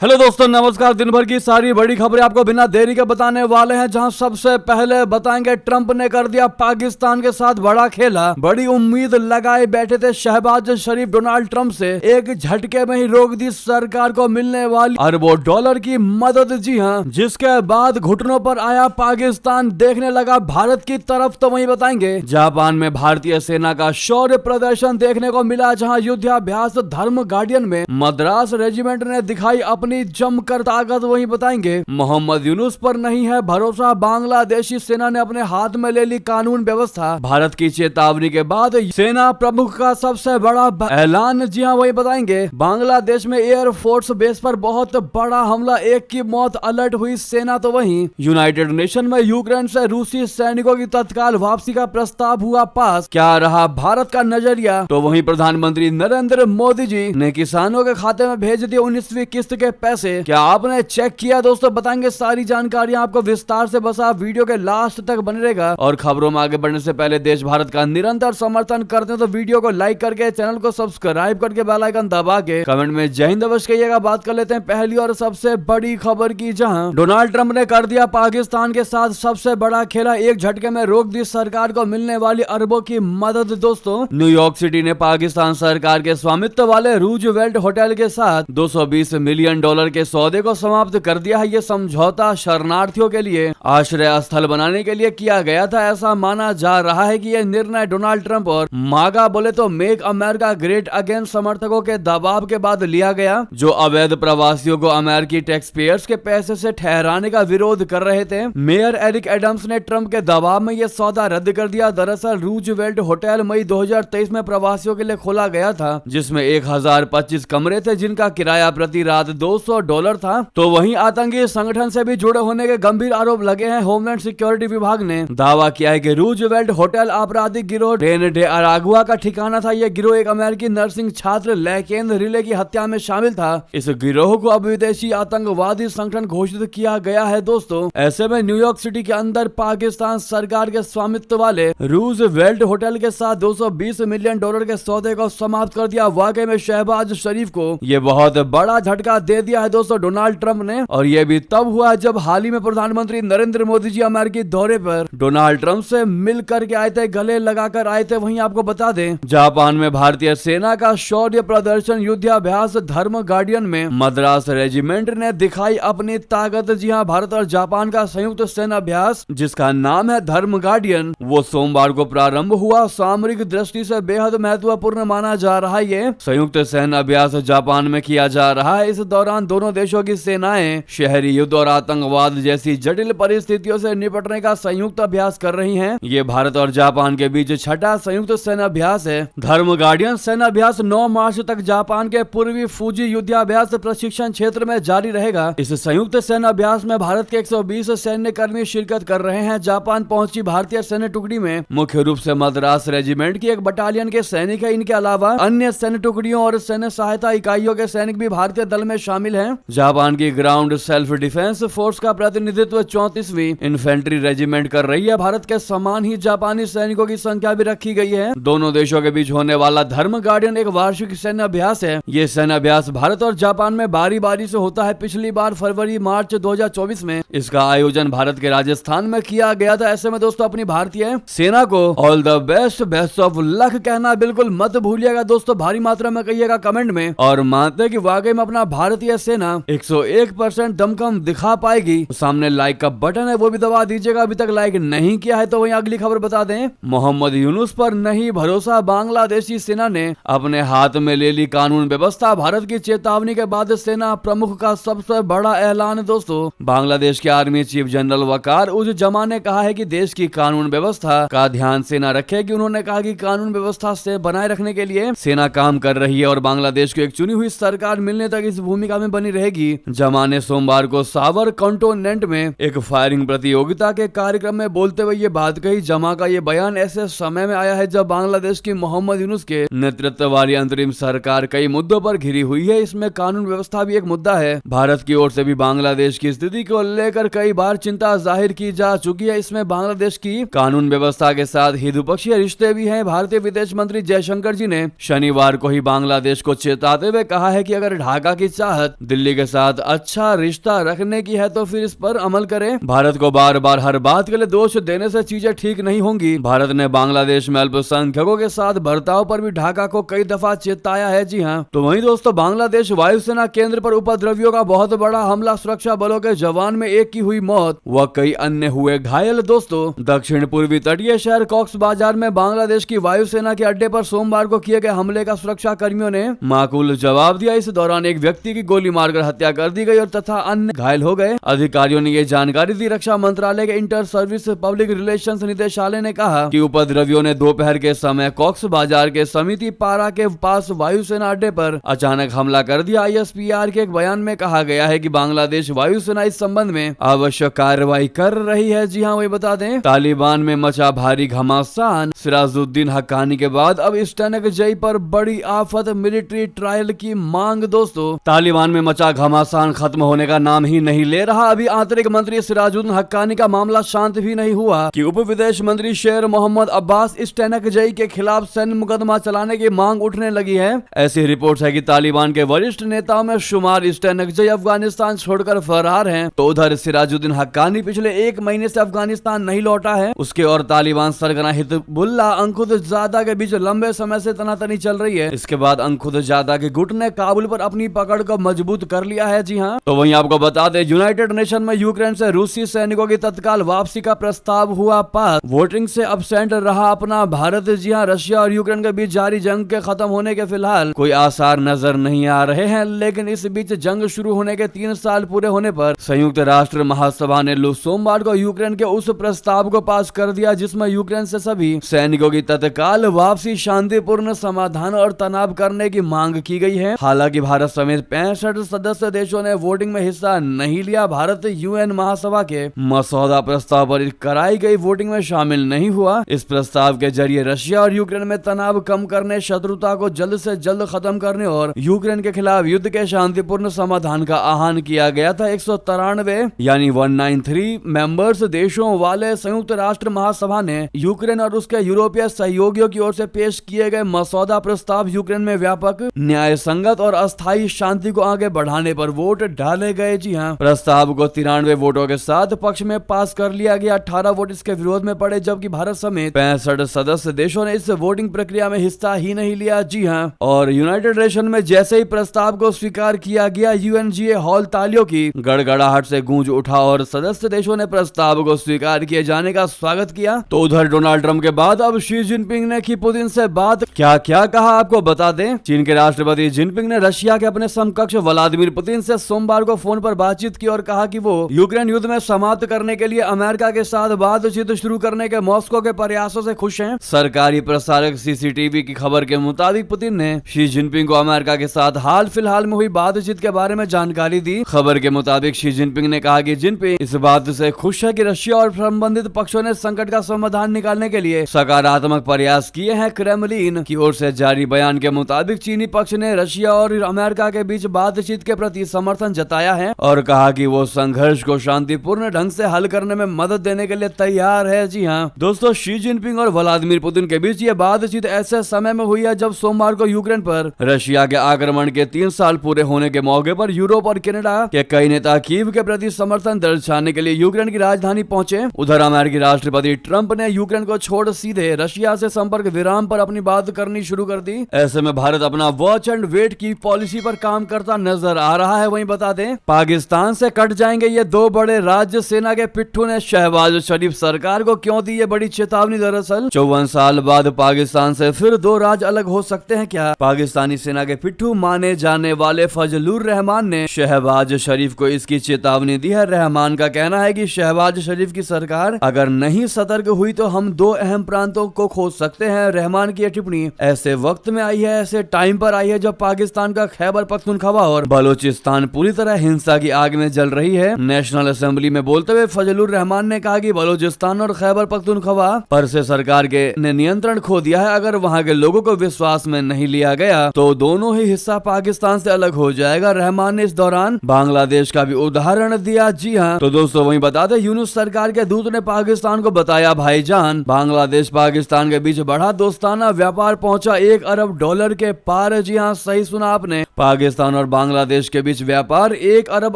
Hello दोस्तों, नमस्कार। दिन भर की सारी बड़ी खबरें आपको बिना देरी के बताने वाले हैं। जहां सबसे पहले बताएंगे ट्रंप ने कर दिया पाकिस्तान के साथ बड़ा खेला। बड़ी उम्मीद लगाए बैठे थे शहबाज शरीफ डोनाल्ड ट्रंप से, एक झटके में ही रोक दी सरकार को मिलने वाली अरबों डॉलर की मदद। जी हां, जिसके बाद घुटनों पर आया पाकिस्तान, देखने लगा भारत की तरफ। तो वहीं बताएंगे जापान में भारतीय सेना का शौर्य प्रदर्शन देखने को मिला, जहाँ युद्धाभ्यास धर्म गार्डियन में मद्रास रेजिमेंट ने दिखाई अपनी जमकर ताकत। वही बताएंगे मोहम्मद यूनुस पर नहीं है भरोसा, बांग्लादेशी सेना ने अपने हाथ में ले ली कानून व्यवस्था। भारत की चेतावनी के बाद सेना प्रमुख का सबसे बड़ा ऐलान। जी हां, वही बताएंगे बांग्लादेश में एयरफोर्स बेस पर बहुत बड़ा हमला, एक की मौत, अलर्ट हुई सेना। तो वहीं यूनाइटेड नेशन में यूक्रेन से रूसी सैनिकों की तत्काल वापसी का प्रस्ताव हुआ पास। क्या रहा भारत का नजरिया? तो वहीं प्रधानमंत्री नरेंद्र मोदी जी ने किसानों के खाते में भेज दिए 19वीं किस्त के पैसे। क्या आपने चेक किया? दोस्तों बताएंगे सारी जानकारियां आपको विस्तार से, बस आप वीडियो के लास्ट तक बने रहेगा। और खबरों में आगे बढ़ने से पहले देश भारत का निरंतर समर्थन करते हैं तो वीडियो को लाइक करके, चैनल को सब्सक्राइब करके, बेल आइकन दबा के कमेंट में जय हिंद अवश्य कहिएगा। बात कर लेते हैं पहली और सबसे बड़ी खबर की, जहां डोनाल्ड ट्रंप ने कर दिया पाकिस्तान के साथ सबसे बड़ा खेला, एक झटके में रोक दी सरकार को मिलने वाली अरबों की मदद। दोस्तों न्यूयॉर्क सिटी ने पाकिस्तान सरकार के स्वामित्व वाले रूजवेल्ट होटल के साथ $220 मिलियन के सौदे को समाप्त कर दिया है। ये समझौता शरणार्थियों के लिए आश्रय स्थल बनाने के लिए किया गया था। ऐसा माना जा रहा है कि यह निर्णय डोनाल्ड ट्रंप और मागा, बोले तो मेक अमेरिका ग्रेट अगेन, समर्थकों के दबाव के बाद लिया गया, जो अवैध प्रवासियों को अमेरिकी टैक्स पेयर्स के पैसे से ठहराने का विरोध कर रहे थे। मेयर एरिक एडम्स ने ट्रंप के दबाव में यह सौदा रद्द कर दिया। दरअसल रूजवेल्ट होटल मई 2023 में प्रवासियों के लिए खोला गया था, जिसमें 1025 कमरे थे, जिनका किराया प्रति रात $200 था। तो वहीं आतंकी संगठन से भी जुड़े होने के गंभीर आरोप लगे हैं। होमलैंड सिक्योरिटी विभाग ने दावा किया है कि रूजवेल्ट होटल आपराधिक गिरोह डेन डे अरागुआ का ठिकाना था। यह गिरोह एक अमेरिकी नर्सिंग छात्र लैकेन रिले की हत्या में शामिल था। इस गिरोह को अब विदेशी आतंकवादी संगठन घोषित किया गया है। दोस्तों ऐसे में न्यूयॉर्क सिटी के अंदर पाकिस्तान सरकार के स्वामित्व वाले रूजवेल्ट होटल के साथ $220 मिलियन के सौदे को समाप्त कर दिया। वाकई में शहबाज शरीफ को यह बहुत बड़ा झटका दे दिया है दोस्तों डोनाल्ड ट्रंप ने। और यह भी तब हुआ जब हाल ही में प्रधानमंत्री नरेंद्र मोदी जी अमेरिकी दौरे पर डोनाल्ड ट्रंप से मिल करके आए थे, गले लगाकर आए थे। वहीं आपको बता दें जापान में भारतीय सेना का शौर्य प्रदर्शन, युद्धाभ्यास धर्म गार्डियन में मद्रास रेजिमेंट ने दिखाई अपनी ताकत। जी हां, भारत और जापान का संयुक्त सेना अभ्यास, जिसका नाम है धर्म गार्डियन, वो सोमवार को प्रारंभ हुआ। सामरिक दृष्टि से बेहद महत्वपूर्ण माना जा रहा है। ये संयुक्त सेना अभ्यास जापान में किया जा रहा है। इस दौरान दोनों देशों की सेनाएं शहरी युद्ध और आतंकवाद जैसी जटिल परिस्थितियों से निपटने का संयुक्त अभ्यास कर रही हैं। ये भारत और जापान के बीच छठा संयुक्त सेना अभ्यास है। धर्म गार्डियन सेना अभ्यास 9 मार्च तक जापान के पूर्वी फूजी युद्धाभ्यास प्रशिक्षण क्षेत्र में जारी रहेगा। इस संयुक्त सेना अभ्यास में भारत के 120 सैन्य कर्मी शिरकत कर रहे हैं। जापान पहुंची भारतीय सैन्य टुकड़ी में मुख्य रूप से मद्रास रेजिमेंट की एक बटालियन के सैनिक है। इनके अलावा अन्य सैन्य टुकड़ियों और सैन्य सहायता इकाइयों के सैनिक भी भारतीय दल में शामिल हैं। जापान की ग्राउंड सेल्फ डिफेंस फोर्स का प्रतिनिधित्व 34वीं इन्फेंट्री रेजिमेंट कर रही है। भारत के समान ही जापानी सैनिकों की संख्या भी रखी गई है। दोनों देशों के बीच होने वाला धर्म गार्डियन एक वार्षिक सैन्य अभ्यास है। ये सैन्य अभ्यास भारत और जापान में बारी बारी से होता है। पिछली बार फरवरी मार्च 2024 में इसका आयोजन भारत के राजस्थान में किया गया था। ऐसे में दोस्तों अपनी भारतीय सेना को all the best, best of luck कहना बिल्कुल मत भूलिएगा दोस्तों। भारी मात्रा में कहिएगा कमेंट में। और मानते हैं कि वाकई में अपना भारतीय सेना 101% दमखम दिखा पाएगी। सामने लाइक का बटन है, वो भी दबा दीजिएगा अभी तक लाइक नहीं किया है। तो वहीं अगली खबर बता दें, मोहम्मद यूनुस पर नहीं भरोसा, बांग्लादेशी सेना ने अपने हाथ में ले ली कानून व्यवस्था। भारत की चेतावनी के बाद सेना प्रमुख का सबसे बड़ा ऐलान। दोस्तों बांग्लादेश के आर्मी चीफ जनरल वकार उज जमा ने कहा है कि देश की कानून व्यवस्था का ध्यान सेना रखेगी। उन्होंने कहा कि कानून व्यवस्था से बनाए रखने के लिए सेना काम कर रही है और बांग्लादेश को एक चुनी हुई सरकार मिलने तक इस भूमिका में बनी रहेगी। जमा ने सोमवार को सावर कंटोनेंट में एक फायरिंग प्रतियोगिता के कार्यक्रम में बोलते हुए ये बात कही। जमा का ये बयान ऐसे समय में आया है जब बांग्लादेश की मोहम्मद यूनुस के नेतृत्व वाली अंतरिम सरकार कई मुद्दों पर घिरी हुई है। इसमें कानून व्यवस्था भी एक मुद्दा है। भारत की ओर से भी बांग्लादेश की स्थिति को लेकर कई बार चिंता जाहिर की जा चुकी है। इसमें बांग्लादेश की कानून व्यवस्था के साथ ही द्विपक्षीय रिश्ते भी हैं। भारतीय विदेश मंत्री जयशंकर जी ने शनिवार को ही बांग्लादेश को चेताते हुए कहा है कि अगर ढाका की चाहत बात दिल्ली के साथ अच्छा रिश्ता रखने की है तो फिर इस पर अमल करें। भारत को बार बार हर बात के लिए दोष देने से चीजें ठीक नहीं होंगी। भारत ने बांग्लादेश में अल्पसंख्यकों के साथ बर्ताव पर भी ढाका को कई दफा चेताया है। जी हाँ, तो वहीं दोस्तों बांग्लादेश वायुसेना केंद्र पर उपद्रवियों का बहुत बड़ा हमला, सुरक्षा बलों के जवान में एक की हुई मौत व कई अन्य हुए घायल। दोस्तों दक्षिण पूर्वी तटीय शहर कॉक्स बाजार में बांग्लादेश की वायुसेना के अड्डे पर सोमवार को किए गए हमले का सुरक्षा कर्मियों ने माकूल जवाब दिया। इस दौरान एक व्यक्ति की गोली मारकर हत्या कर दी गई और तथा अन्य घायल हो गए। अधिकारियों ने ये जानकारी दी। रक्षा मंत्रालय के इंटर सर्विस पब्लिक रिलेशंस निदेशालय ने कहा कि उपद्रवियों ने दोपहर के समय कॉक्स बाजार के समिति पारा के पास वायुसेना अड्डे पर अचानक हमला कर दिया। ISPR के एक बयान में कहा गया है कि बांग्लादेश वायुसेना इस संबंध में आवश्यक कार्रवाई कर रही है। जी हाँ, वही बता दें तालिबान में मचा भारी घमासान, सिराजुद्दीन हक्कानी के बाद अब स्टनकजई पर बड़ी आफत, मिलिट्री ट्रायल की मांग। दोस्तों तालिबान में मचा घमासान खत्म होने का नाम ही नहीं ले रहा। अभी आंतरिक मंत्री सिराजुद्दीन हक्कानी का मामला शांत भी नहीं हुआ कि उप विदेश मंत्री शेर मोहम्मद अब्बास स्टनकजई के खिलाफ सैन्य मुकदमा चलाने की मांग उठने लगी है। ऐसी रिपोर्ट है कि तालिबान के वरिष्ठ नेताओं में शुमार स्टनकजई अफगानिस्तान छोड़कर फरार हैं। तो उधर सिराजुद्दीन हक्कानी पिछले 1 महीने से अफगानिस्तान नहीं लौटा है। उसके और तालिबान सरगना हिजबुल्लाह अंखुदजादा के बीच लंबे समय से तनातनी चल रही है। इसके बाद अंखुदजादा के गुट ने काबुल पर अपनी पकड़ को मजबूत कर लिया है। जी हाँ, तो वहीं आपको बता दें यूनाइटेड नेशन में यूक्रेन से रूसी सैनिकों की तत्काल वापसी का प्रस्ताव हुआ पास। वोटिंग से अब्सेंट रहा अपना भारत। जी हाँ, रशिया और यूक्रेन के बीच जारी जंग के खत्म होने के फिलहाल कोई आसार नजर नहीं आ रहे हैं, लेकिन इस बीच जंग शुरू होने के 3 साल पूरे होने पर संयुक्त राष्ट्र महासभा ने सोमवार को यूक्रेन के उस प्रस्ताव को पास कर दिया जिसमें यूक्रेन से सभी सैनिकों की तत्काल वापसी, शांतिपूर्ण समाधान और तनाव करने की मांग की गई है। हालांकि भारत समेत 65 सदस्य देशों ने वोटिंग में हिस्सा नहीं लिया। भारत UN महासभा के मसौदा प्रस्ताव पर कराई गई वोटिंग में शामिल नहीं हुआ। इस प्रस्ताव के जरिए रशिया और यूक्रेन में तनाव कम करने, शत्रुता को जल्द से जल्द खत्म करने और यूक्रेन के खिलाफ युद्ध के शांतिपूर्ण समाधान का आह्वान किया गया था। 193 यानी 193 मेंबर्स देशों वाले संयुक्त राष्ट्र महासभा ने यूक्रेन और उसके यूरोपीय सहयोगियों की ओर से पेश किए गए मसौदा प्रस्ताव यूक्रेन में व्यापक, न्याय संगत और अस्थायी शांति को आगे बढ़ाने पर वोट डाले गए। जी हाँ, प्रस्ताव को 93 वोटों के साथ पक्ष में पास कर लिया गया। 18 वोट इसके विरोध में पड़े, जबकि भारत समेत 65 सदस्य देशों ने इस वोटिंग प्रक्रिया में हिस्सा ही नहीं लिया। जी हाँ, और यूनाइटेड नेशन में जैसे ही प्रस्ताव को स्वीकार किया गया, UNGA हॉल तालियों की गड़गड़ाहट से गूंज उठा और सदस्य देशों ने प्रस्ताव को स्वीकार किए जाने का स्वागत किया। तो उधर डोनाल्ड ट्रंप के बाद अब शी जिनपिंग ने की पुतिन से बात। क्या क्या कहा आपको बता दें। चीन के राष्ट्रपति जिनपिंग ने रशिया के अपने समकक्ष व्लादिमीर पुतिन से सोमवार को फोन पर बातचीत की और कहा कि वो यूक्रेन युद्ध में समाप्त करने के लिए अमेरिका के साथ बातचीत शुरू करने के मॉस्को के प्रयासों से खुश हैं। सरकारी प्रसारक CCTV की खबर के मुताबिक पुतिन ने शी जिनपिंग को अमेरिका के साथ हाल फिलहाल में हुई बातचीत के बारे में जानकारी दी। खबर के मुताबिक शी जिनपिंग ने कहा कि जिनपिंग इस बात से खुश है कि रशिया और संबंधित पक्षों ने संकट का समाधान निकालने के लिए सकारात्मक प्रयास किए हैं। क्रेमलिन की ओर से जारी बयान के मुताबिक चीनी पक्ष ने रशिया और अमेरिका के बीच बातचीत के प्रति समर्थन जताया है और कहा कि वो संघर्ष को शांतिपूर्ण ढंग से हल करने में मदद देने के लिए तैयार है। जी हाँ दोस्तों, शी जिनपिंग और व्लादिमीर पुतिन के बीच ये बातचीत ऐसे समय में हुई है जब सोमवार को यूक्रेन पर रशिया के आक्रमण के 3 साल पूरे होने के मौके पर यूरोप और कनाडा के कई नेता कीव के प्रति समर्थन दर्शाने के लिए यूक्रेन की राजधानी पहुंचे। उधर अमेरिकी राष्ट्रपति ट्रंप ने यूक्रेन को छोड़ सीधे रशिया से संपर्क विराम पर अपनी बात करनी शुरू कर दी। ऐसे में भारत अपना वॉच एंड वेट की पॉलिसी पर काम करता नजर आ रहा है। वहीं बता दें, पाकिस्तान से कट जाएंगे ये 2 बड़े राज्य। सेना के पिट्ठू ने शहबाज शरीफ सरकार को क्यों दी ये बड़ी चेतावनी। दरअसल 54 साल बाद पाकिस्तान से फिर 2 राज्य अलग हो सकते हैं क्या। पाकिस्तानी सेना के पिट्ठू माने जाने वाले फजलुर रहमान ने शहबाज शरीफ को इसकी चेतावनी दी है। रहमान का कहना है कि शहबाज शरीफ की सरकार अगर नहीं सतर्क हुई तो हम 2 अहम प्रांतों को खो सकते हैं। रहमान की टिप्पणी ऐसे वक्त में आई है, ऐसे टाइम पर आई है जब पाकिस्तान का खैबर पख्तूनख्वा और बलोचिस्तान पूरी तरह हिंसा की आग में जल रही है। नेशनल असेंबली में बोलते हुए फजलुर रहमान ने कहा कि बलोचिस्तान और खैबर पख्तूनख्वा पर से सरकार के ने नियंत्रण खो दिया है। अगर वहां के लोगों को विश्वास में नहीं लिया गया तो दोनों ही हिस्सा पाकिस्तान से अलग हो जाएगा। रहमान ने इस दौरान बांग्लादेश का भी उदाहरण दिया। जी हाँ तो दोस्तों, वहीं बता दें, यूनुस सरकार के दूत ने पाकिस्तान को बताया भाईजान। बांग्लादेश पाकिस्तान के बीच बढ़ा दोस्ताना व्यापार पहुंचा $1 अरब के पार। जी हाँ, सही सुना आपने। पाकिस्तान और बांग्लादेश के बीच व्यापार 1 अरब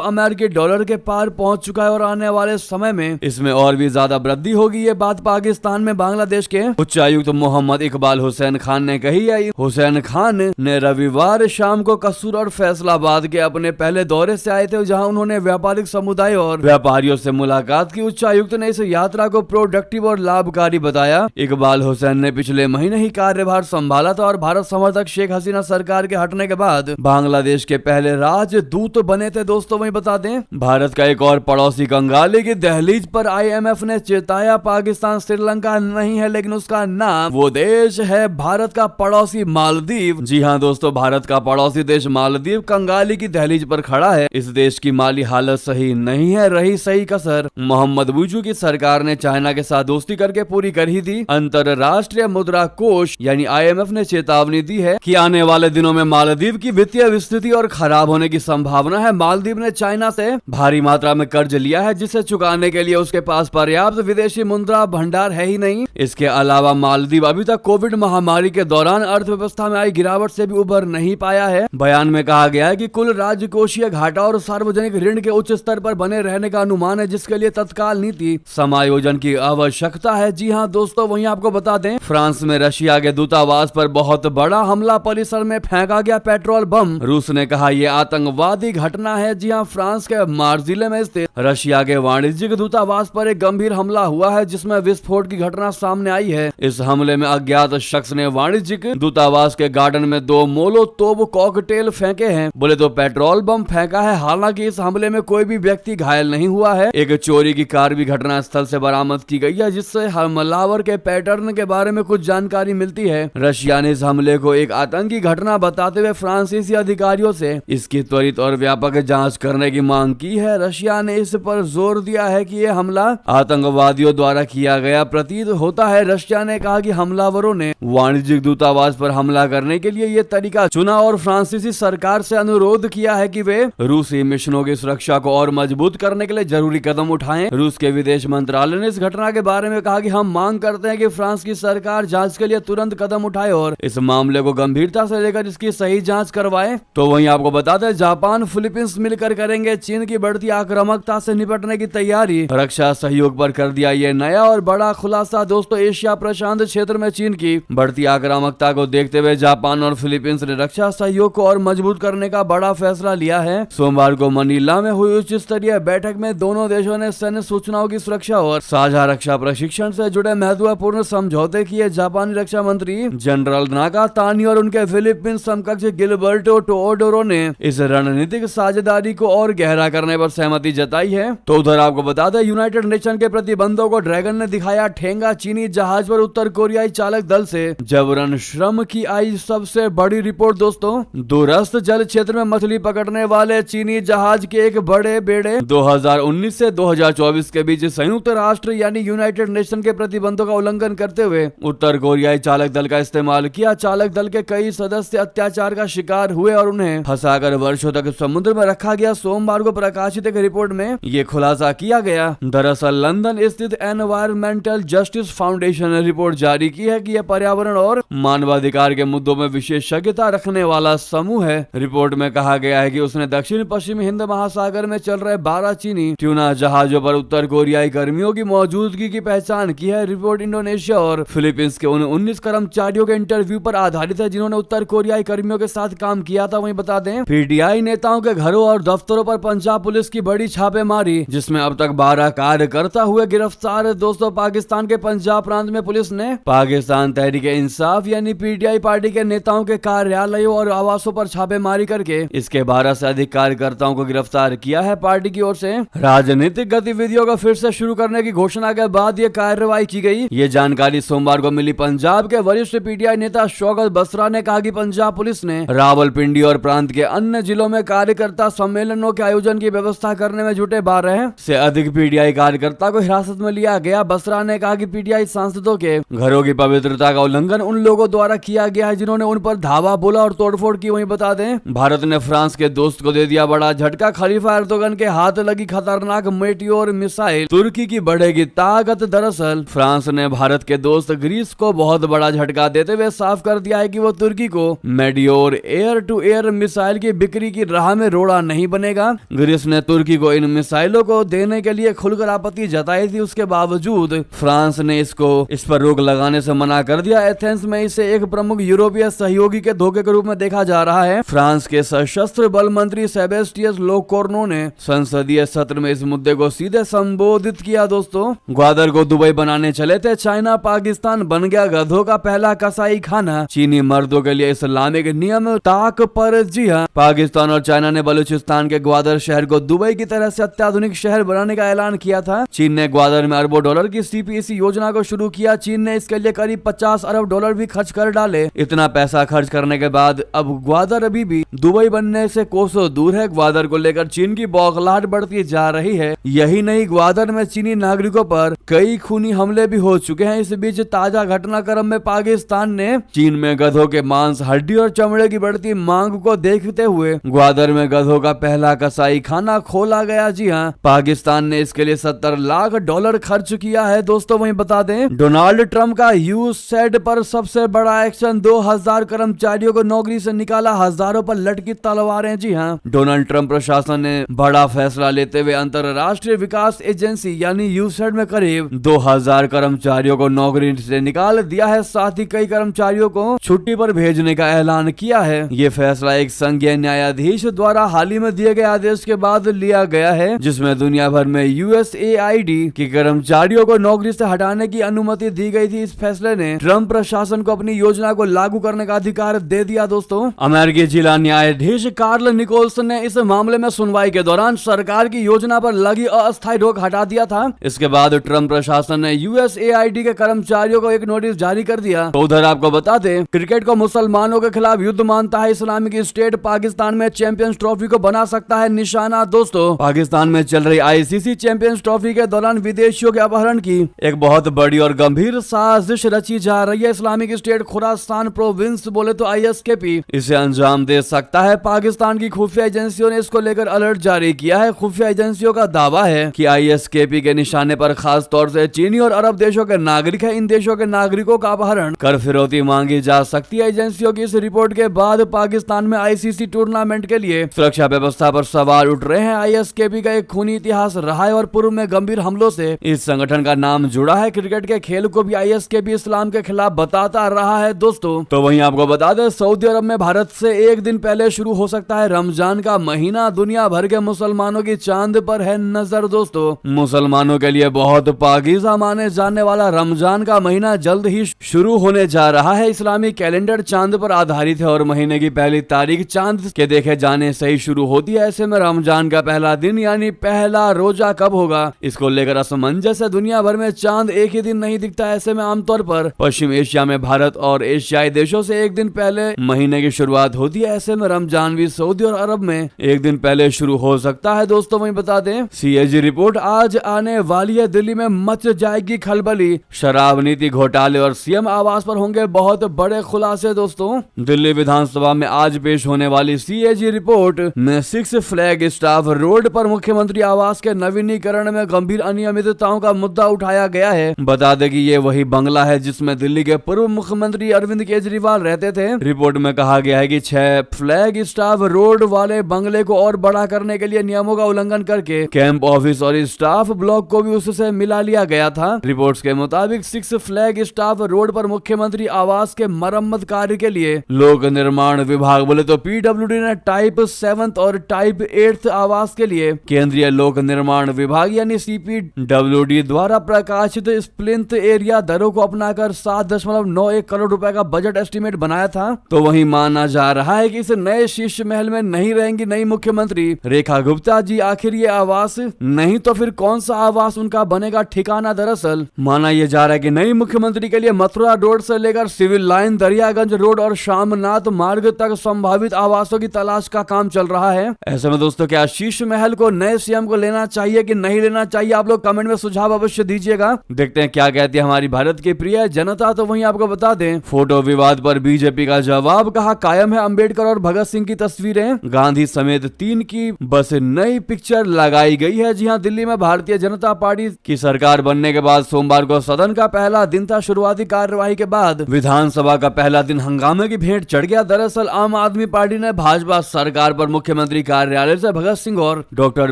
अमेरिकी डॉलर के पार पहुंच चुका है और आने वाले समय में इसमें और भी ज्यादा वृद्धि होगी। ये बात पाकिस्तान में बांग्लादेश के उच्चायुक्त मोहम्मद इकबाल हुसैन खान ने कही है। हुसैन खान ने रविवार शाम को कसूर और फैसलाबाद के अपने पहले दौरे से आए थे, जहां उन्होंने व्यापारिक समुदाय और व्यापारियों से मुलाकात की। उच्चायुक्त ने इस यात्रा को प्रोडक्टिव और लाभकारी बताया। इकबाल हुसैन ने पिछले महीने ही कार्यभार संभाला था और भारत समर्थक शेख हसीना सरकार के हटने के बाद बांग्लादेश के पहले राजदूत बने थे। दोस्तों वही बता दें, भारत का एक और पड़ोसी कंगाली की दहलीज पर IMF ने चेताया। पाकिस्तान श्रीलंका नहीं है, लेकिन उसका नाम वो देश है भारत का पड़ोसी मालदीव। जी हाँ दोस्तों, भारत का पड़ोसी देश मालदीव कंगाली की दहलीज पर खड़ा है। इस देश की माली हालत सही नहीं है, रही सही कसर मोहम्मद बुजू की सरकार ने चाइना के साथ दोस्ती करके पूरी कर ही दी। अंतरराष्ट्रीय मुद्रा कोष यानी IMF ने चेतावनी दी है कि आने वाले दिनों में मालदीव की वित्तीय स्थिति और खराब होने की संभावना है। मालदीव ने चाइना से भारी मात्रा में कर्ज लिया है, जिसे चुकाने के लिए उसके पास पर्याप्त विदेशी मुद्रा भंडार है ही नहीं। इसके अलावा मालदीव अभी तक कोविड महामारी के दौरान अर्थव्यवस्था में आई गिरावट से भी उबर नहीं पाया है। बयान में कहा गया है कि कुल राजकोषीय घाटा और सार्वजनिक ऋण के उच्च स्तर पर बने रहने का अनुमान है, जिसके लिए तत्काल नीति समायोजन की आवश्यकता है। जी हाँ दोस्तों, वहीं आपको बता दें, फ्रांस में रशिया के दूतावास पर बहुत बड़ा हमला, परिसर में फेंका गया पेट्रोल बम। रूस ने कहा यह आतंकवादी घटना है। जी हाँ, फ्रांस के मार्जिले में स्थित रशिया के वाणिज्यिक दूतावास पर एक गंभीर हमला हुआ है, जिसमें विस्फोट की घटना सामने आई है। इस हमले में अज्ञात शख्स ने वाणिज्यिक दूतावास के गार्डन में 2 मोलोतोव कॉकटेल फेंके हैं। बोले तो पेट्रोल बम फेंका है। हालांकि इस हमले में कोई भी व्यक्ति घायल नहीं हुआ है। एक चोरी की कार भी घटना स्थल से बरामद की गई है, जिससे हमलावर के पैटर्न के बारे में कुछ जानकारी मिलती है। रशिया ने इस हमले को एक आतंकी घटना बताते हुए फ्रांसीसी अधिकारियों से इसकी त्वरित और व्यापक जांच करने की मांग की है। रशिया ने इस पर जोर दिया है कि यह हमला आतंकवादियों द्वारा किया गया प्रतीत होता है। रशिया ने कहा कि हमलावरों ने वाणिज्यिक दूतावास पर हमला करने के लिए यह तरीका चुना और फ्रांसीसी सरकार से अनुरोध किया है कि वे रूसी मिशनों की सुरक्षा को और मजबूत करने के लिए जरूरी कदम उठाएं। रूस के विदेश मंत्रालय ने इस घटना के बारे में कहा कि हम मांग करते हैं कि फ्रांस की सरकार जांच के लिए तुरंत कदम उठाए और इस मामले को गंभीरता से लेकर इसकी सही जांच करवाए। तो वहीं आपको बताते हैं, जापान फिलीपींस मिलकर करेंगे चीन की बढ़ती आक्रामकता से निपटने की तैयारी। रक्षा सहयोग पर कर दिया ये नया और बड़ा खुलासा। दोस्तों, एशिया प्रशांत क्षेत्र में चीन की बढ़ती आक्रामकता को देखते हुए जापान और फिलीपींस ने रक्षा सहयोग को और मजबूत करने का बड़ा फैसला लिया है। सोमवार को मनीला में हुई उच्च स्तरीय बैठक में दोनों देशों ने सैन्य सूचनाओं की सुरक्षा और साझा रक्षा प्रशिक्षण से जुड़े महत्वपूर्ण समझौते किए। जापानी रक्षा मंत्री जनरल नाकातानी और उनके फिलीपींस समकक्ष गिलबर्टो टोओडोरो ने इस रणनीतिक साझेदारी को और गहरा करने पर सहमति जताई है। तो उधर आपको बता दें, यूनाइटेड नेशन के प्रतिबंधों को ड्रैगन ने दिखाया ठेंगा। चीनी जहाज पर उत्तर कोरियाई चालक दल से जबरन श्रम की आई सबसे बड़ी रिपोर्ट। दोस्तों, दूरस्थ जल क्षेत्र में मछली पकड़ने वाले चीनी जहाज के एक बड़े बेड़े 2019 से 2024 के बीच संयुक्त राष्ट्र यानी यूनाइटेड नेशन के प्रतिबंधों का उल्लंघन करते हुए उत्तर कोरियाई चालक दल का इस्तेमाल किया। चालक दल के कई सदस्य अत्याचार का शिकार हुए और उन्हें फंसाकर वर्षों तक समुद्र में रखा गया। सोमवार को प्रकाशित एक रिपोर्ट में ये खुलासा किया गया। दरअसल लंदन स्थित एनवायरमेंटल जस्टिस फाउंडेशन ने रिपोर्ट जारी की है कि यह पर्यावरण और मानवाधिकार के मुद्दों में विशेषज्ञता रखने वाला समूह है। रिपोर्ट में कहा गया है कि उसने दक्षिण पश्चिमी हिंद महासागर में चल रहे 12 चीनी ट्यूना जहाजों पर उत्तर कोरियाई कर्मियों की मौजूदगी की पहचान की है। रिपोर्ट इंडोनेशिया और फिलीपींस के उन 19 कर्मचारियों के इंटरव्यू पर आधारित है जिन्होंने उत्तर कोरियाई कर्मियों के साथ काम किया था। वहीं बता दें, पीटीआई नेताओं के घरों और दफ्तरों पर पंजाब पुलिस की बड़ी छापेमारी, जिसमें अब तक 12 कार्यकर्ता हुए गिरफ्तार। दोस्तों, पाकिस्तान के पंजाब प्रांत में पुलिस ने पाकिस्तान तहरीक इंसाफ यानी पीटीआई पार्टी के नेताओं के कार्यालयों और आवासों पर छापेमारी करके इसके 12 से अधिक कार्यकर्ताओं को गिरफ्तार किया है। पार्टी की ओर से राजनीतिक गतिविधियों को फिर से शुरू करने की घोषणा के बाद ये कार्रवाई की गई। ये जानकारी सोमवार को मिली। पंजाब के वरिष्ठ पीटीआई नेता शौकत बसरा ने कहा कि पंजाब पुलिस ने रावलपिंडी और प्रांत के अन्य जिलों में कार्यकर्ता सम्मेलनों के आयोजन की व्यवस्था करने में जुटे 12 से अधिक पीटीआई कार्यकर्ता को हिरासत में लिया गया। बसरा ने कहा कि पीटीआई सांसदों के घरों की पवित्रता का उल्लंघन उन लोगों द्वारा किया गया है जिन्होंने उन पर धावा बोला और तोड़फोड़ की। वहीं बता दें, भारत ने फ्रांस के दोस्त को दे दिया बड़ा झटका। खलीफा एर्दोगन के हाथ लगी खतरनाक मेटियोर मिसाइल, तुर्की की बढ़ेगी ताकत। दरअसल फ्रांस ने भारत के दोस्त ग्रीस को बहुत बड़ा झटका देते हुए साफ कर दिया है कि वो तुर्की को Meteor air to air missile missile की बिक्री की राह में रोड़ा नहीं बनेगा। ग्रीस ने तुर्की को इन मिसाइलों को देने के लिए खुलकर आपत्ति जताई थी, उसके बावजूद फ्रांस ने इस पर रोक लगाने से मना कर दिया। एथेंस में इसे एक प्रमुख यूरोपीय सहयोगी के धोखे के रूप में देखा जा रहा है। फ्रांस के सशस्त्र बल मंत्री सेबेस्टियन लोकोर्नो ने संसदीय सत्र में इस मुद्दे को सीधे संबोधित किया। दोस्तों, ग्वादर को दुबई बनाने चले थे चाइना, पाकिस्तान बन गया गधों का पहला कसाई खाना। चीनी मर्दों के लिए इस्लामिक नियम ताक पर। जी हाँ, पाकिस्तान और चाइना ने बलूचिस्तान के ग्वादर शहर को दुबई की तरह से अत्याधुनिक शहर बनाने का ऐलान किया था। चीन ने ग्वादर में अरबों डॉलर की सीपीईसी योजना को शुरू किया। चीन ने इसके लिए करीब 50 अरब डॉलर भी खर्च कर डाले। इतना पैसा खर्च करने के बाद अब ग्वादर अभी भी दुबई बनने से कोसों दूर है। ग्वादर को लेकर चीन की बौखलाहट बढ़ती जा रही है। यही नहीं, ग्वादर में चीनी नागरिकों पर कई खूनी हमले भी हो चुके हैं। इस बीच ताजा घटनाक्रम में पाकिस्तान ने चीन में गधों के मांस, हड्डी और चमड़े की बढ़ती मांग को देखते हुए ग्वादर में गधों का पहला कसाई खाना खोला गया। जी हाँ, पाकिस्तान ने इसके लिए 70 लाख डॉलर खर्च किया है। दोस्तों, वहीं बता दें, डोनाल्ड ट्रंप का यूसेड पर सबसे बड़ा एक्शन, 2000 कर्मचारियों को नौकरी से निकाला, हजारों पर लटकी तलवारें। जी हाँ, डोनाल्ड ट्रंप प्रशासन ने बड़ा फैसला लेते हुए अंतरराष्ट्रीय विकास एजेंसी यानी यूसेड में करीब 2000 कर्मचारियों को नौकरी से निकाल दिया है। साथ ही कई कर्मचारियों को छुट्टी पर भेजने का ऐलान किया है। ये फैसला एक संघीय न्यायाधीश द्वारा हाल ही में दिए गए आदेश के बाद लिया गया है, जिसमें दुनिया भर में यूएसएआईडी के कर्मचारियों को नौकरी से हटाने की अनुमति दी गई थी। इस फैसले ने ट्रंप प्रशासन को अपनी योजना को लागू करने का अधिकार दे दिया। दोस्तों, अमेरिकी जिला न्यायाधीश कार्ल निकोल्सन ने इस मामले में सुनवाई के दौरान सरकार की योजना पर लगी अस्थायी रोक हटा दिया था। इसके बाद ट्रंप प्रशासन ने यूएसएआईडी के कर्मचारियों को एक नोटिस जारी कर दिया। तो उधर आपको बता दें, क्रिकेट को मुसलमानों के खिलाफ युद्ध मानता है इस्लामिक स्टेट, पाकिस्तान में चैंपियंस ट्रॉफी को बना सकता है निशाना। दोस्तों, पाकिस्तान में चल रही आईसीसी चैंपियंस ट्रॉफी के दौरान विदेशियों के अपहरण की एक बहुत बड़ी और गंभीर साजिश रची जा रही है। इस्लामिक स्टेट खुरासान प्रोविंस, बोले तो आईएसकेपी, इसे अंजाम दे सकता है। पाकिस्तान की खुफिया एजेंसियों ने इसको लेकर अलर्ट जारी किया है। खुफिया एजेंसियों का दावा है कि आईएसकेपी के निशाने पर खास तौर से चीनी और अरब देशों के नागरिक है। इन देशों के नागरिकों का अपहरण कर फिरौती मांगी जा सकती है। एजेंसियों की इस रिपोर्ट के बाद पाकिस्तान में आईसीसी टूर्नामेंट के लिए सुरक्षा व्यवस्था पर सवाल उठ रहे हैं। आईएसकेपी का एक खूनी इतिहास रहा है और पूर्व में गंभीर हमलों से इस संगठन का नाम जुड़ा है। क्रिकेट के खेल को भी आईएसकेपी इस्लाम के खिलाफ बताता रहा है। दोस्तों, तो वहीं आपको बता दें, सऊदी अरब में भारत से एक दिन पहले शुरू हो सकता है रमजान का महीना। दुनिया भर के मुसलमानों की चांद पर है नजर। दोस्तों, मुसलमानों के लिए बहुत पाकीज़ा माने जाने वाला रमजान का महीना जल्द ही शुरू होने जा रहा है। इस्लामी कैलेंडर चांद पर आधारित है और महीने की पहली तारीख चांद के देखे जाने से ही शुरू होती है। ऐसे में रमजान का पहला दिन यानी पहला रोजा कब होगा, इसको लेकर असमंजस है। दुनिया भर में चांद एक ही दिन नहीं दिखता। ऐसे में आमतौर पर पश्चिम एशिया में भारत और एशियाई देशों से एक दिन पहले महीने की शुरुआत होती है। ऐसे में रमजान भी सऊदी और अरब में एक दिन पहले शुरू हो सकता है। दोस्तों, वहीं बता दें, सीएजी रिपोर्ट आज आने वाली है। दिल्ली में मच जाएगी खलबली, शराब नीति घोटाले और सीएम आवास पर होंगे बहुत बड़े खुलासे। दोस्तों, दिल्ली विधानसभा में आज पेश होने वाली सीएजी रिपोर्ट में 6 फ्लैग स्टाफ रोड पर मुख्यमंत्री आवास के नवीनीकरण में गंभीर अनियमितताओं का मुद्दा उठाया गया है। बता दें कि ये वही बंगला है जिसमें दिल्ली के पूर्व मुख्यमंत्री अरविंद केजरीवाल रहते थे। रिपोर्ट में कहा गया है कि 6 फ्लैग स्टाफ रोड वाले बंगले को और बड़ा करने के लिए नियमों का उल्लंघन करके कैंप ऑफिस और स्टाफ ब्लॉक को भी उससे मिला लिया गया था। रिपोर्ट्स के मुताबिक 6 फ्लैग स्टाफ रोड पर मुख्यमंत्री आवास के मरम्मत कार्य के लिए लोक निर्माण विभाग, बोले तो पीडब्ल्यूडी ने टाइप 7 और टाइप 8 आवास के लिए केंद्रीय लोक निर्माण विभाग यानी सीपीडब्ल्यूडी द्वारा प्रकाशित स्प्लिंथ एरिया दरों को अपनाकर 7.91 करोड़ रुपए का बजट एस्टीमेट बनाया था। तो वहीं माना जा रहा है कि इस नए शीर्ष महल में नहीं रहेंगी नई मुख्यमंत्री रेखा गुप्ता जी। आखिर ये आवास नहीं तो फिर कौन सा आवास उनका बनेगा ठिकाना? दरअसल माना यह जा रहा है कि नई मुख्यमंत्री के लिए मथुरा रोड से लेकर सिविल लाइन, दरियागंज रोड और शामनाथ मार्ग तक संभावित आवासों की तलाश का काम चल रहा है। ऐसे में दोस्तों, क्या शीर्ष महल को नए सीएम को लेना चाहिए कि नहीं लेना चाहिए? आप लोग कमेंट में सुझाव अवश्य दीजिएगा। देखते हैं क्या कहती है हमारी भारत की प्रिय जनता। तो वहीं आपको बता दें, फोटो विवाद पर बीजेपी का जवाब, कहा कायम है अंबेडकर और भगत सिंह की तस्वीरें, गांधी समेत 3 की बस नई पिक्चर लगाई गई है। जी हां, दिल्ली में भारतीय जनता पार्टी की सरकार बनने के बाद सोमवार को सदन का पहला दिन था। शुरुआती कार्यवाही के बाद विधानसभा का पहला दिन हंगामे की भेंट चढ़ गया। दरअसल आम आदमी पार्टी पार्टी ने भाजपा सरकार पर मुख्यमंत्री कार्यालय से भगत सिंह और डॉक्टर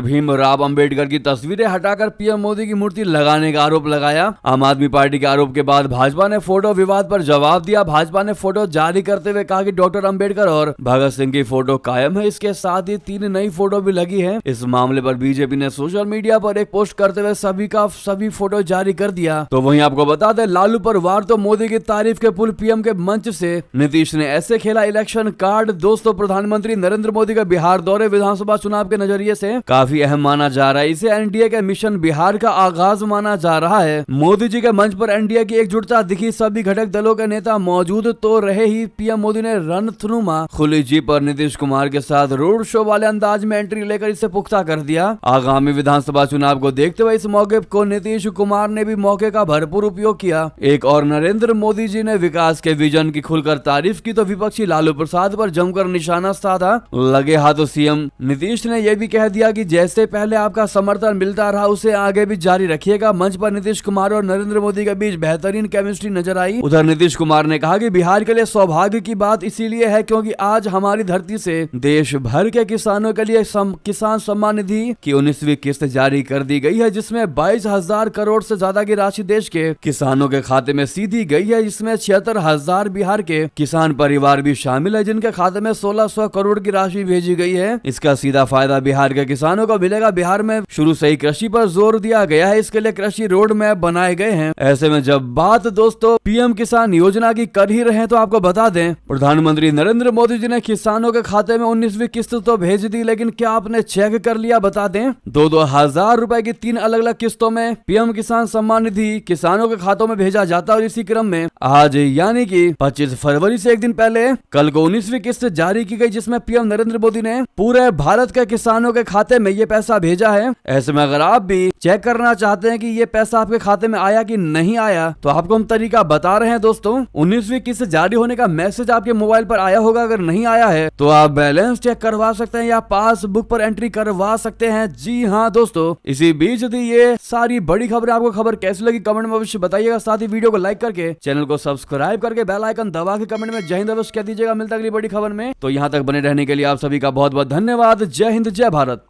भीमराव अंबेडकर की तस्वीरें हटाकर पीएम मोदी की मूर्ति लगाने का आरोप लगाया। आम आदमी पार्टी के आरोप के बाद भाजपा ने फोटो विवाद पर जवाब दिया। भाजपा ने फोटो जारी करते हुए कहा कि डॉक्टर अंबेडकर और भगत सिंह की फोटो कायम है। इसके साथ ही 3 नई फोटो भी लगी है। इस मामले पर बीजेपी ने सोशल मीडिया पर एक पोस्ट करते हुए सभी फोटो जारी कर दिया। तो वहीं आपको बता दें, लालू पर वार तो मोदी की तारीफ के पुल पीएम के मंच से नीतीश ने ऐसे खेला इलेक्शन कार्ड। दोस्तों, प्रधानमंत्री नरेंद्र मोदी का बिहार दौरे विधानसभा चुनाव के नजरिए से काफी अहम माना जा रहा है। इसे एनडीए के मिशन बिहार का आगाज माना जा रहा है। मोदी जी के मंच पर एनडीए की एकजुटता दिखी। सभी घटक दलों के नेता मौजूद तो रहे ही पीएम मोदी ने रणथनुमा खुली जीप पर नीतीश कुमार के साथ रोड शो वाले अंदाज में एंट्री लेकर इसे पुख्ता कर दिया। आगामी विधानसभा चुनाव को देखते हुए इस मौके को नीतीश कुमार ने भी मौके का भरपूर उपयोग किया। एक और नरेंद्र मोदी जी ने विकास के विजन की खुलकर तारीफ की तो विपक्षी लालू प्रसाद पर जमकर निशाना साधा। लगे हाथों सीएम नीतीश ने यह भी कह दिया कि जैसे पहले आपका समर्थन मिलता रहा उसे आगे भी जारी रखिएगा। मंच पर नीतीश कुमार और नरेंद्र मोदी के बीच बेहतरीन केमिस्ट्री नजर आई। उधर नीतीश कुमार ने कहा कि बिहार के लिए सौभाग्य की बात इसीलिए है क्योंकि आज हमारी धरती से देश भर के किसानों के लिए किसान सम्मान निधि की 19वीं किस्त जारी कर दी गई है, जिसमें 22,000 करोड़ से ज्यादा की राशि देश के किसानों के खाते में सीधी गई है। इसमें 76,000 बिहार के किसान परिवार भी शामिल है, जिनके खाते में 1600 करोड़ की राशि भेजी गई है। इसका सीधा फायदा बिहार के किसानों को मिलेगा। बिहार में शुरू से ही कृषि पर जोर दिया गया है, इसके लिए कृषि रोड मैप बनाए गए हैं। ऐसे में जब बात दोस्तों पीएम किसान योजना की कर ही रहे तो आपको बता दें, प्रधानमंत्री नरेंद्र मोदी जी ने किसानों के खाते में 19वीं किस्त तो भेज दी, लेकिन क्या आपने चेक कर लिया? बता दें, 2-2 हजार रुपए की 3 अलग अलग किस्तों में पीएम किसान सम्मान निधि किसानों के खातों में भेजा जाता है। और इसी क्रम में आज यानी कि 25 फरवरी से एक दिन पहले कल को 19वीं किस्त जारी की गई, जिसमें पीएम नरेंद्र मोदी ने पूरे भारत के किसानों के खाते में ये पैसा भेजा है। ऐसे में अगर आप भी चेक करना चाहते हैं कि ये पैसा आपके खाते में आया कि नहीं आया, तो आपको हम तरीका बता रहे हैं। दोस्तों, 19वीं किस्त जारी होने का मैसेज आपके मोबाइल पर आया होगा। अगर नहीं आया है तो आप बैलेंस चेक करवा सकते हैं या पासबुक पर एंट्री करवा सकते हैं। जी हाँ दोस्तों, इसी बीच थी ये सारी बड़ी खबरें। आपको खबर कैसी लगी कमेंट में अवश्य बताइएगा। साथ ही वीडियो को लाइक करके चैनल को सब्सक्राइब करके बेल आइकन दबा के कमेंट में जय हिंद अवश्य कह दीजिएगा। मिलता अगली बड़ी खबर में। तो यहाँ तक बने रहने के लिए आप सभी का बहुत बहुत धन्यवाद। जय हिंद, जय भारत।